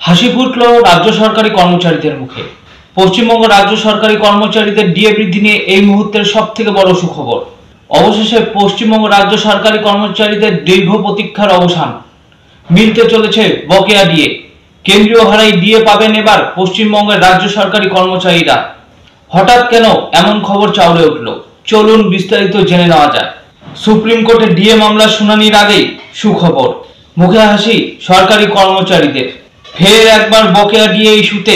হাসি ফুটল রাজ্য সরকারি কর্মচারীদের মুখে। পশ্চিমবঙ্গ রাজ্য সরকারি কর্মচারীদের ডিএ বৃদ্ধি নিয়ে এই মুহূর্তের সবথেকে বড় সুখবর। অবশেষে পশ্চিমবঙ্গ রাজ্য সরকারি কর্মচারীদের দীর্ঘ প্রতীক্ষার অবসান। মিলতে চলেছে বকেয়া ডিএ। কেন্দ্রীয় হারে ডিএ পাবেন এবার পশ্চিমবঙ্গের রাজ্য সরকারি কর্মচারীরা। হঠাৎ কেন এমন খবর চাউরে উঠল, চলুন বিস্তারিত জেনে নেওয়া যায়। সুপ্রিম কোর্টে ডিএ মামলার শুনানির আগেই সুখবর, মুখে হাসি সরকারি কর্মচারীদের। ফের একবার বকেয়া ডিএ ইস্যুতে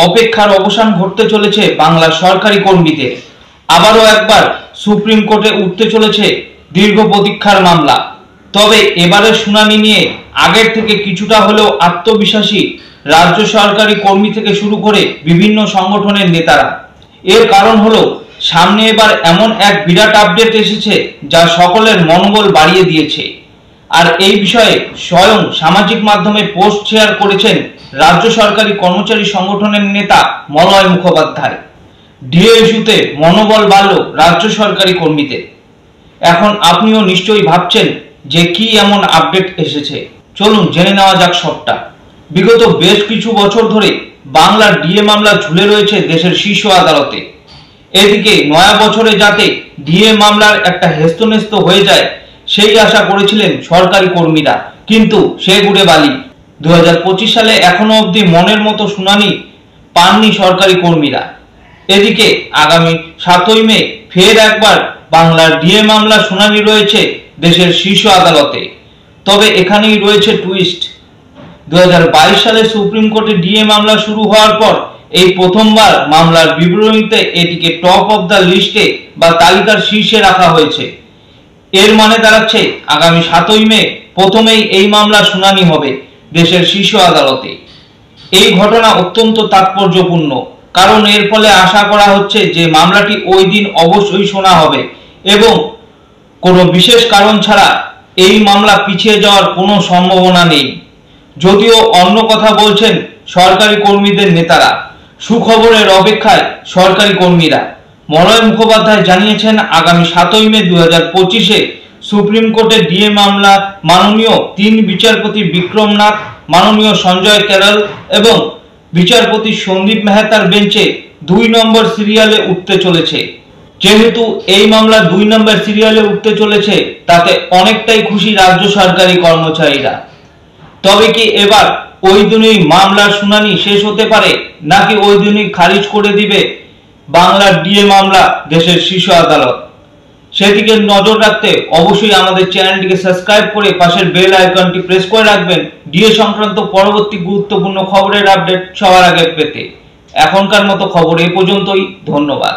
অপেক্ষার অবসান ঘটতে চলেছে বাংলার সরকারি কর্মীদের। আবারও একবার সুপ্রিম কোর্টে উঠতে চলেছে দীর্ঘ প্রতীক্ষার মামলা। তবে এবারের শুনানি নিয়ে আগের থেকে কিছুটা হলেও আত্মবিশ্বাসী রাজ্য সরকারি কর্মী থেকে শুরু করে বিভিন্ন সংগঠনের নেতারা। এর কারণ হলো সামনে এবার এমন এক বিরাট আপডেট এসেছে যা সকলের মনোবল বাড়িয়ে দিয়েছে। আর এই বিষয়ে স্বয়ং সামাজিক মাধ্যমে পোস্ট শেয়ার করেছেন রাজ্য সরকারি কর্মচারী সংগঠনের নেতা মলয় মুখোপাধ্যায়। ডিএ ইস্যুতে মনোবল বাড়ল রাজ্য সরকারি কর্মীদের। এখন আপনিও নিশ্চয়ই ভাবছেন যে কি এমন আপডেট এসেছে। চলুন জেনে নেওয়া যাক সবটা। বিগত বেশ কিছু বছর ধরে বাংলার ডিএ মামলা ঝুলে রয়েছে দেশের শীর্ষ আদালতে। এদিকে নয়া বছরে যাতে ডিএ মামলার একটা হেস্তনেস্ত হয়ে যায় সেই আশা করেছিলেন সরকারি কর্মীরা, কিন্তু সে গুড়ে বালি। 2025 সালে এখনো অবধি মনের মতো শুনানি পাননি সরকারি কর্মীরা। এদিকে আগামী 7ই মে ফের একবার বাংলার ডিএ মামলা শুনানি রয়েছে দেশের শীর্ষ আদালতে। তবে এখানেই রয়েছে টুইস্ট। 2022 সালে সুপ্রিম কোর্টে ডিএ মামলা শুরু হওয়ার পর এই প্রথমবার মামলার বিবরণীতে এটিকে টপ অফ দ্য লিস্টে বা তালিকার শীর্ষে রাখা হয়েছে। এর মানে দাঁড়াচ্ছে আগামী 7ই মে প্রথমেই এই মামলা শুনানি হবে দেশের শীর্ষ আদালতে। এই ঘটনা অত্যন্ত তাৎপর্যপূর্ণ, কারণ এর ফলে আশা করা হচ্ছে যে মামলাটি ওই দিন অবশ্যই শোনা হবে এবং কোনো বিশেষ কারণ ছাড়া এই মামলা পিছিয়ে যাওয়ার কোনো সম্ভাবনা নেই। যদিও অন্য কথা বলছেন সরকারি কর্মীদের নেতারা। সুখবরের অপেক্ষায় সরকারি কর্মীরা। মলয় মুখোপাধ্যায় জানিয়েছেন আগামী 7ই মে 2025-এ সুপ্রিম কোর্টে ডিএ মামলা মাননীয় 3 বিচারপতি বিক্রম নাথ, মাননীয় সঞ্জয় কেরল এবং বিচারপতি সন্দীপ মেহতার বেঞ্চে 2 নম্বর সিরিয়ালে উঠতে চলেছে। যেহেতু এই মামলা 2 নম্বর সিরিয়ালে উঠতে চলেছে তাতে অনেকটাই খুশি রাজ্য সরকারি কর্মচারীরা। তবে কি এবার ওই দিনই মামলার শুনানি শেষ হতে পারে, নাকি ওই দিনই খারিজ করে দিবে বাংলার ডিএ মামলা দেশের শীর্ষ আদালত? সেদিকে নজর রাখতে অবশ্যই আমাদের চ্যানেলটিকে সাবস্ক্রাইব করে পাশের বেল আইকনটি প্রেস করে রাখবেন ডিএ সংক্রান্ত পরবর্তী গুরুত্বপূর্ণ খবরের আপডেট সবার আগে পেতে। এখনকার মতো খবর এই পর্যন্তই। ধন্যবাদ।